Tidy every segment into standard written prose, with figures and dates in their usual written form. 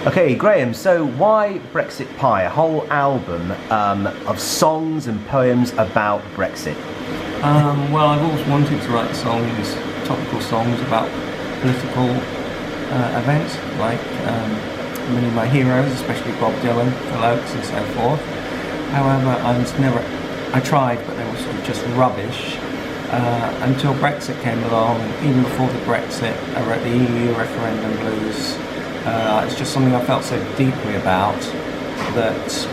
Okay, Graham, so why Brexit Pie? A whole album of songs and poems about Brexit. Well, I've always wanted to write songs, topical songs about political events, like many of my heroes, especially Bob Dylan, Phil Oakes and so forth. However, I tried, but they were sort of just rubbish until Brexit came along. Even before the Brexit, I wrote the EU referendum blues. It's just something I felt so deeply about that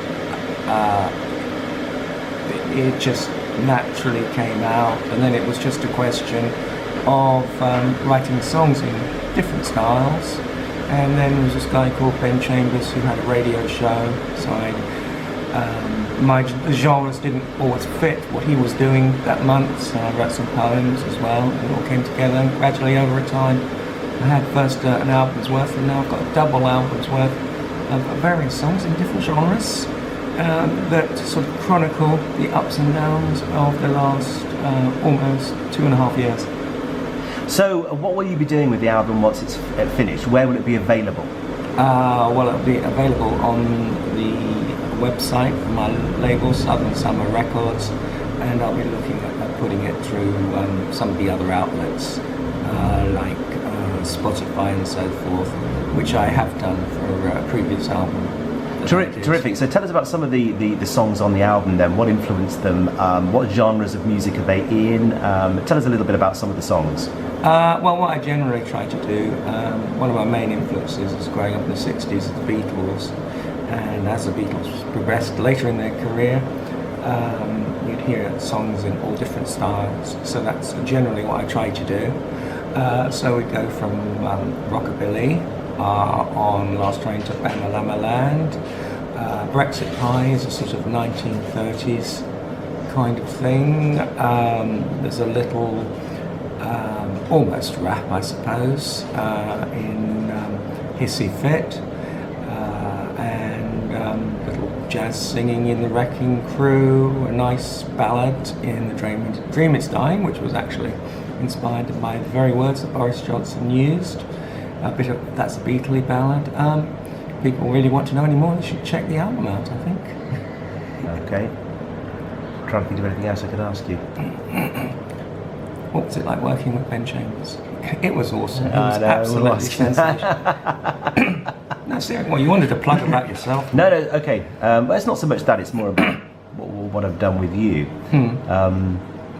it just naturally came out, and then it was just a question of writing songs in different styles. And then there was this guy called Ben Chambers who had a radio show, so the genres didn't always fit what he was doing that month, so I wrote some poems as well, and it all came together. And gradually over time I had first an album's worth, and now I've got a double album's worth of various songs in different genres that sort of chronicle the ups and downs of the last almost 2.5 years. So what will you be doing with the album once it's finished? Where will it be available? Well, it'll be available on the website for my label, Southern Summer Records, and I'll be looking at putting it through some of the other outlets like Spotify and so forth, which I have done for a previous album. Terrific. So tell us about some of the songs on the album then. What influenced them? What genres of music are they in? Tell us a little bit about some of the songs. Well, what I generally try to do, one of my main influences is growing up in the 60s, the Beatles. And as the Beatles progressed later in their career, you'd hear songs in all different styles. So that's generally what I try to do. So we go from rockabilly on Last Train to Bama Land. Brexit Pie is a sort of 1930s kind of thing. There's a little almost rap, I suppose, in Hissy Fit, and little jazz singing in The Wrecking Crew, a nice ballad in The Dream It's Dying, which was actually inspired by the very words that Boris Johnson used. A bit of that's a Beatley ballad. People really want to know any more, they should check the album out, I think. Okay. I'm trying to think of anything else I could ask you. What was it like working with Ben Chambers? It was awesome. It was absolutely sensational. No, seriously, well, you wanted to plug about yourself. No, okay. Well, it's not so much that, it's more about what I've done with you.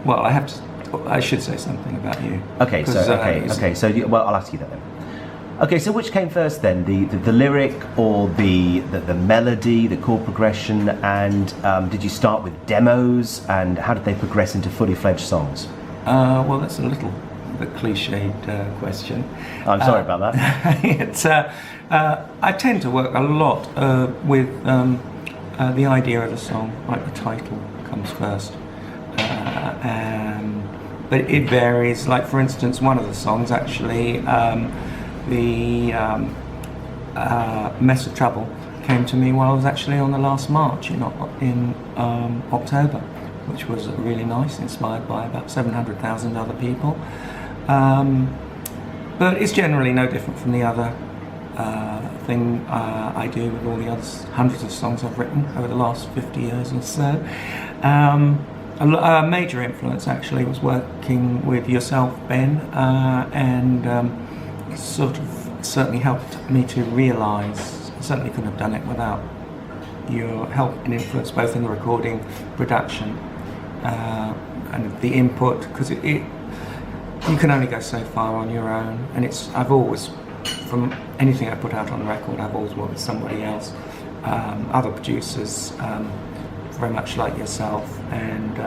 Well, I should say something about you. Okay, so I'll ask you that then. Okay, so which came first then, the lyric or the melody, the chord progression, and did you start with demos, and how did they progress into fully fledged songs? Well, that's a little bit cliched question. I'm sorry about that. I tend to work a lot with the idea of the song, like the title comes first. But it varies. Like, for instance, one of the songs actually, the Mess of Trouble, came to me while I was actually on the last march in October, which was really nice, inspired by about 700,000 other people. But it's generally no different from the other thing I do with all the other hundreds of songs I've written over the last 50 years or so. A major influence actually was working with yourself, Ben, and sort of certainly helped me to realise I certainly couldn't have done it without your help and influence, both in the recording, production, and the input, because you can only go so far on your own. And I've always, from anything I put out on the record, I've always worked with somebody else, other producers, very much like yourself, and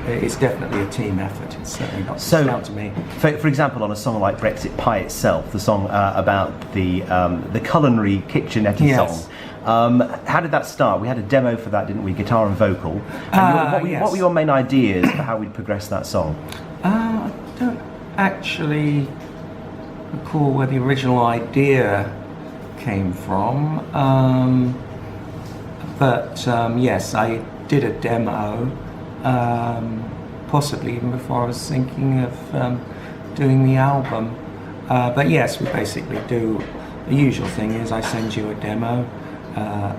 it's definitely a team effort. It's certainly not just down to me. For example, on a song like Brexit Pie itself, the song about the culinary kitchenette song, how did that start? We had a demo for that, didn't we? Guitar and vocal. And what were your main ideas for how we'd progress that song? I don't actually recall where the original idea came from. But yes, I did a demo, possibly even before I was thinking of doing the album. But yes, we basically do the usual thing is I send you a demo,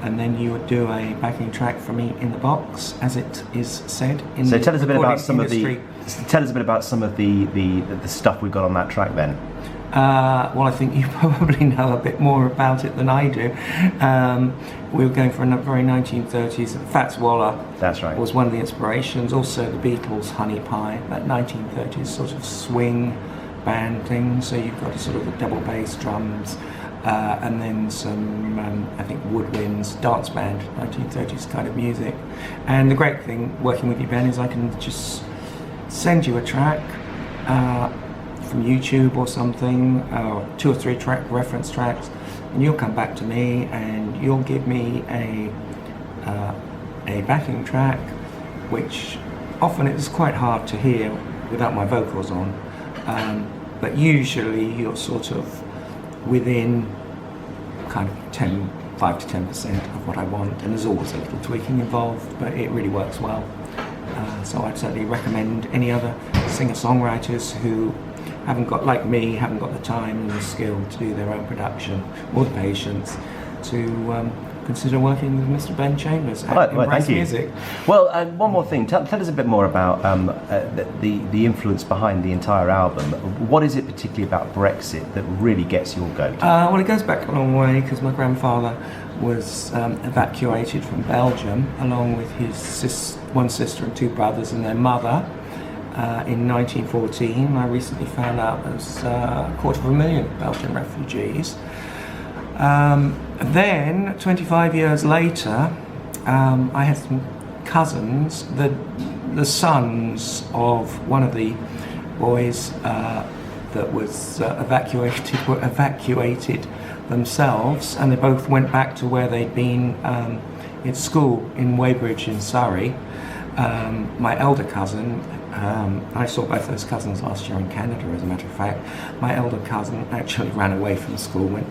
and then you would do a backing track for me in the box, as it is said in So the tell us a bit about some industry. of the stuff we've got on that track then. Well, I think you probably know a bit more about it than I do. We were going for a very 1930s. Fats Waller, That's right. was one of the inspirations. Also, the Beatles' Honey Pie, that 1930s sort of swing band thing. So you've got a sort of a double bass drums, and then some, I think, woodwinds, dance band, 1930s kind of music. And the great thing working with you, Ben, is I can just send you a track from YouTube or something, 2 or 3 reference tracks, and you'll come back to me and you'll give me a backing track, which often it's quite hard to hear without my vocals on, but usually you're sort of within kind of 5 to 10% of what I want, and there's always a little tweaking involved, but it really works well. So I'd certainly recommend any other singer-songwriters who haven't got the time and the skill to do their own production, or the patience, to consider working with Mr. Ben Chambers at Embrace Music. Well, one more thing. Tell us a bit more about the influence behind the entire album. What is it particularly about Brexit that really gets your goat? Well, it goes back a long way, because my grandfather was evacuated from Belgium along with his one sister and 2 brothers and their mother in 1914. I recently found out there's 250,000 Belgian refugees. Then, 25 years later, I had some cousins, the sons of one of the boys that was were evacuated themselves, and they both went back to where they'd been at school in Weybridge in Surrey. My elder cousin, I saw both those cousins last year in Canada, as a matter of fact. My elder cousin actually ran away from school went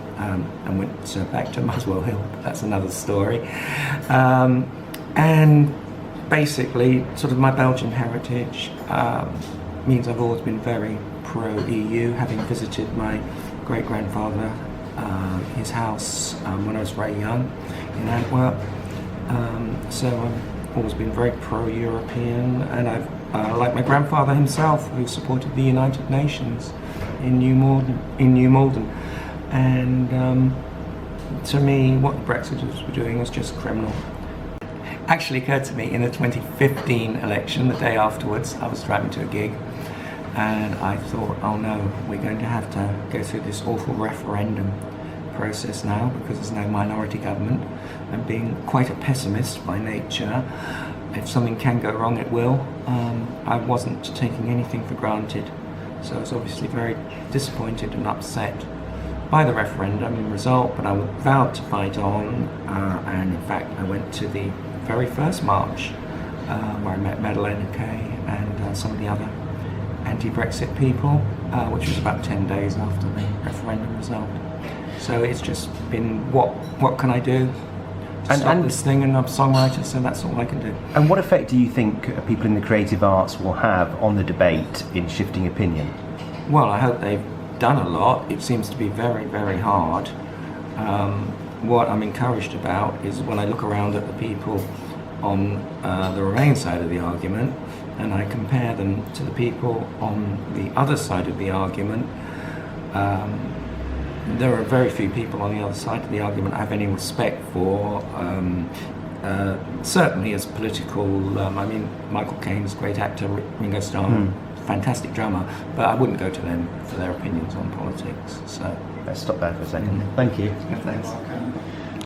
back to Muswell Hill. That's another story. And basically, sort of my Belgian heritage means I've always been very pro-EU, having visited my great-grandfather, his house when I was very young in Antwerp. So I've always been very pro-European, and I've like my grandfather himself, who supported the United Nations in New Malden. And to me, what the Brexiters were doing was just criminal. Actually occurred to me in the 2015 election, the day afterwards. I was driving to a gig, and I thought, oh no, we're going to have to go through this awful referendum process now, because there's no minority government. I'm being quite a pessimist by nature. If something can go wrong, it will. I wasn't taking anything for granted, so I was obviously very disappointed and upset by the referendum result, but I vowed to fight on, and in fact I went to the very first march where I met Madeleine Kay and some of the other anti-Brexit people, which was about 10 days after the referendum result. So it's just been, what can I do? Stop this thing, and I'm a songwriter, so that's all I can do. And what effect do you think people in the creative arts will have on the debate in shifting opinion? Well, I hope they've done a lot. It seems to be very, very hard. What I'm encouraged about is when I look around at the people on the Remain side of the argument, and I compare them to the people on the other side of the argument, there are very few people on the other side of the argument I have any respect for, certainly as political. I mean, Michael Caine's a great actor, Ringo Starr, fantastic drummer, but I wouldn't go to them for their opinions on politics. So let's stop there for a second. Thank you. Yeah, thanks.